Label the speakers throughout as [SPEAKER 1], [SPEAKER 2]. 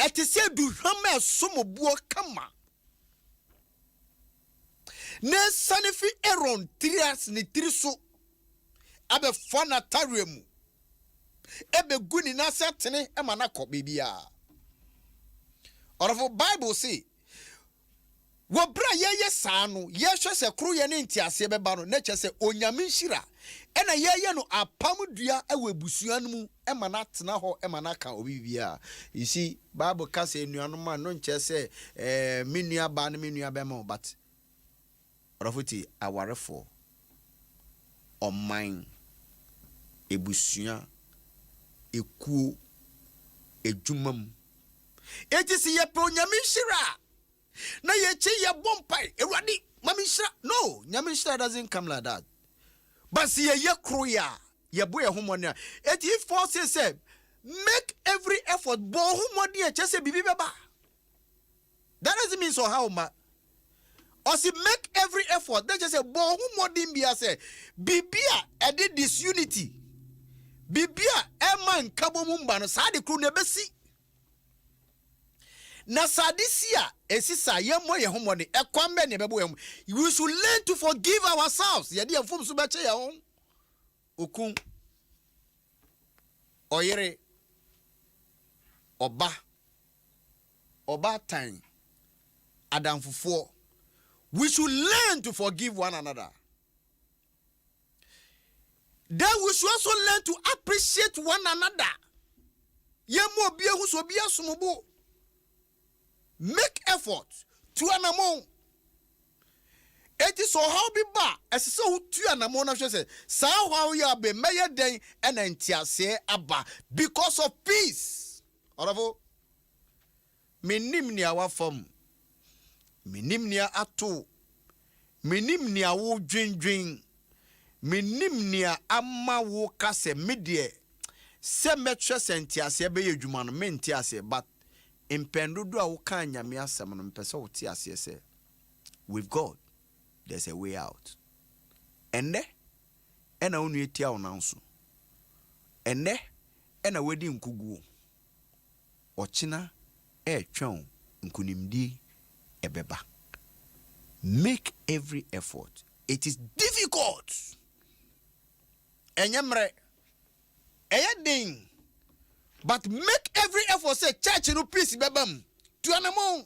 [SPEAKER 1] etise du hwama somobuo kama ne sanefi Aaron trias ni triso abe fana taremu ebe guni na setene e mana ko bibia. Orofo Bible say wo bra ye saa no ye hwe se kro ye ne ntiase beba no na che se onyame nhira e na ye no apam dua e webusuan mu e mana tena ho e mana ka obibia. You see Bible ka se enuanom ma no nche se menua ba na menua be ma, but orofoti awarefo oman ebusua ekuo ejumam etisi ye pe onyame nhira na ye chi ye bompai ewadi mami nhira. No, nyame nhira doesn't come like that. But see ye kroya ye boy homoni eti if force say make every effort bo homoni e chese bibi beba. That doesn't mean so how ma or see make every effort that just say bo homoni bia say bibia e dey disunity bibia e man kabo mumba no sa de kru na besi na sadisia esisa ye mo ye homoni e kwambe ne bebo yam. We should learn to forgive ourselves. Ye dey fom so be che ye hon okun oyere oba tan adamfofo. We should learn to forgive one another. Then we should also learn to appreciate one another. Ye mo bie hu so bia somobo. Make effort to anamon. It is so how be ba as so to anamon na say sa how you be meye den and entiase aba because of peace. Oravo menim ni awa fam menim ni ato menim ni awo dwendwen menim ni ama wo kase medie se metwe sentiase be yedwuma no mentiase, but impendodo a wo kan nyame asem no mpese wo ti ase se with God there's a way out. Ene ena onu etia wo nanso ene ena wedi nkuguo ochina twon nkunimdi ebeba. Make every effort. It is difficult. Enyemre eyading, but make every effort. Say church no peace bebam to anamon.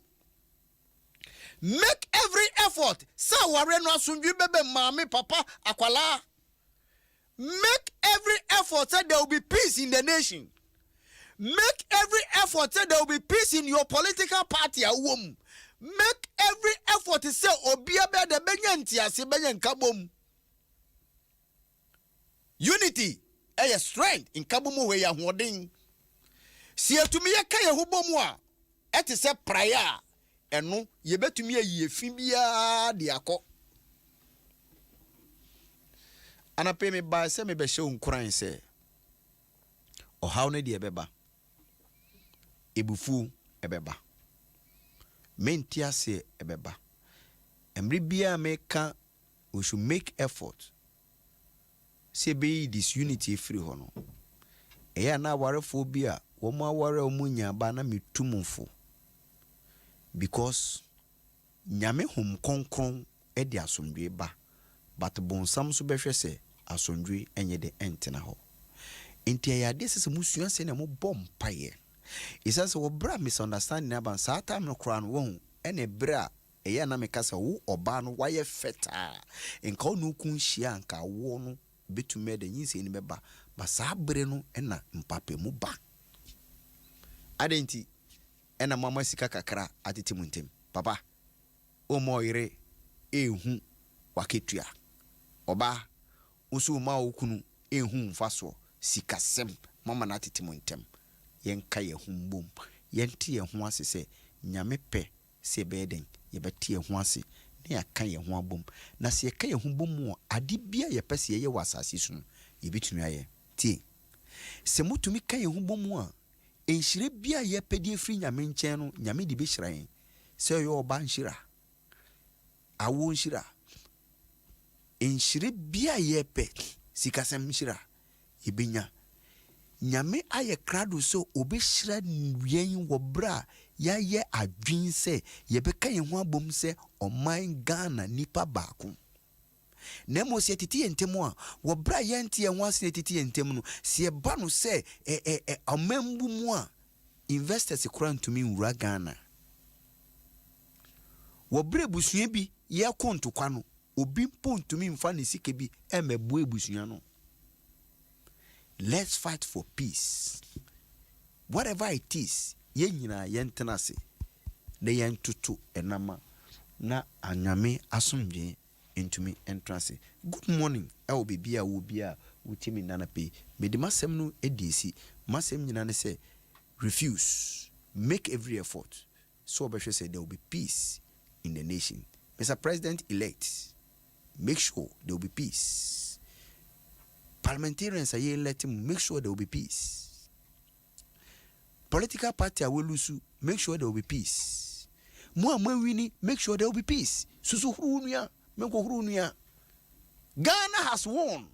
[SPEAKER 1] Make every effort. Sa ware no asundwi bebe mama papa akwala. Make every effort. Say there will be peace in the nation. Make every effort. Say there will be peace in your political party. Make every effort. Say obia be de benyanti ase benyankabom. Unity a strength in kabomu we ya hoden. Si etumi ye ka ye hubomu a eti se prayer eno ye betumi ye fi bia de akọ. Anape me ba se me be hye unkuran se ohaw ne de ebeba ebufu ebeba mentiase ebeba emri bia meka we should make effort. Se be disunity free hono eya na warefo bia wo ma ware omunya ba na metumfo because nyame hom konkron e de asomdwe ba, but bonsam so behwe se asomdwe enye de entena ho. Enti ya de sese musua se na mo bom paye isa se wo bra misunderstanding aban sa time no kran wo ene bra eya na mekasa wo oba no waye feta enka onu kun hia anka wo no betume de nyinse ni beba ba sa bre no ena mpape mu ba adenti ena mama sika kakra atete muntem papa o moyire ehu waketua oba usu ma okunu ehu mfaso sikasem mama na atete muntem yenka ye humbom yenti ye ho ase se nyame pe se beden ye beti ye ho ase ne aka ye ho abom na se ye ka ye ho bom ade bia ye pese ye wasase sunu ye bitunu aye ti se mutumi ka ye ho bom a enhire bia ye pedi afri nyame nchen no nyame di be hyiran se ye oba nhira awo nhira enhire bia ye pe sikasem nhira ye benya
[SPEAKER 2] nyame aye krado so obeshira yen wo bra ya ye adwin se ye beka ye ho abom se oman Ghana nipa baako nemo se titi yentemu a wo bra yente ye ho ase titi yentemu no se ba no se amambu mu a investors kura ntumi wura Ghana wo bra busua bi ye kontokwa no obi ntumi mfa ne sike bi emebu ebusua no. Let's fight for peace. Whatever it is, yenyina yentenase. Ne yentutu enama na anyame asomdwe entumi entrance. Good morning. Ewo bibia wo bia wutimi nana pe. Me de masem no edisi. Masem nyina ne say refuse. Make every effort. So obeshe say there will be peace in the nation. Mr. President elect, make sure there will be peace. Parliamentarians are here let him make sure there will be peace. Political party will lose, make sure there will be peace. Winnie, make sure there will be peace. Ghana has won.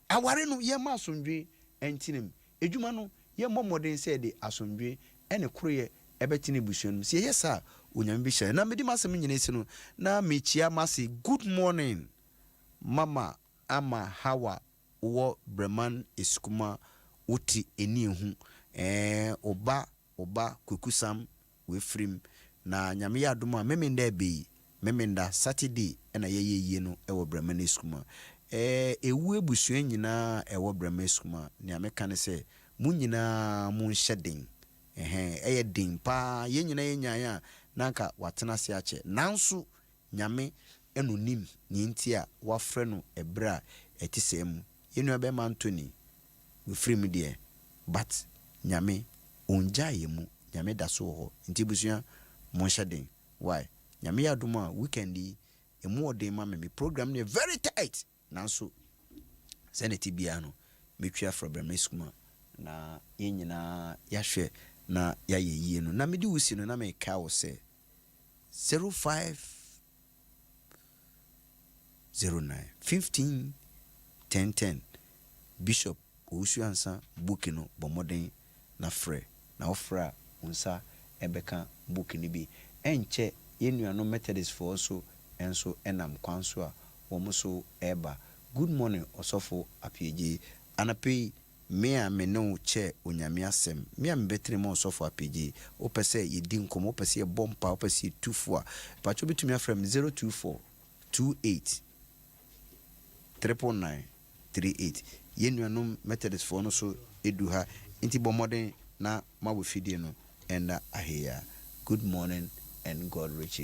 [SPEAKER 2] Awareno ye masundwe entinem. Ejuma no ye modern said the asundwe and a croye ebetini bushon. See yes sir, unyambisha. Na medi masem nyine na mechia masi good morning. Mama ama hawa wo breman iskuma uti eni hu oba kukusam we frim na nyame ya adom a memenda be memenda Saturday na ye no e wo breman iskuma ewu ebusua nyina e wo breman iskuma ne ameka ne se mu nyina mu nhyeden eye din pa ye nyina ye nyan na nka watena se ache nanso nyame enonim ni ntia wafre no ebra etisem yenu abema Anthony we free me there but nyame onja yemu nyame daso ho nti busua monhyeden why nyame yadoma weekendi emu odin ma me program ne very tight nanso senate bia no metwa from eskuma na yenyina yahwe na yaye yie no na medi wusi no na me ka wo se 0509151010 Bishop Osuansa Bukino Bomoden na frɛ na ofra unsa ebeka bukini bi enche yenuano Methodist for so enso enam kwanso a womuso eba. Good morning Osofo Appiagyei anape me a me no che onyame asem me a mbetre mo Osofo Appiagyei opese yedi nkomo opese bompa opese tufo a pacho bitumi afrem 02428 99938 yenuano Methodist for no so eduha inti bomoden na mawofidie no enda aheya. Good morning and God rich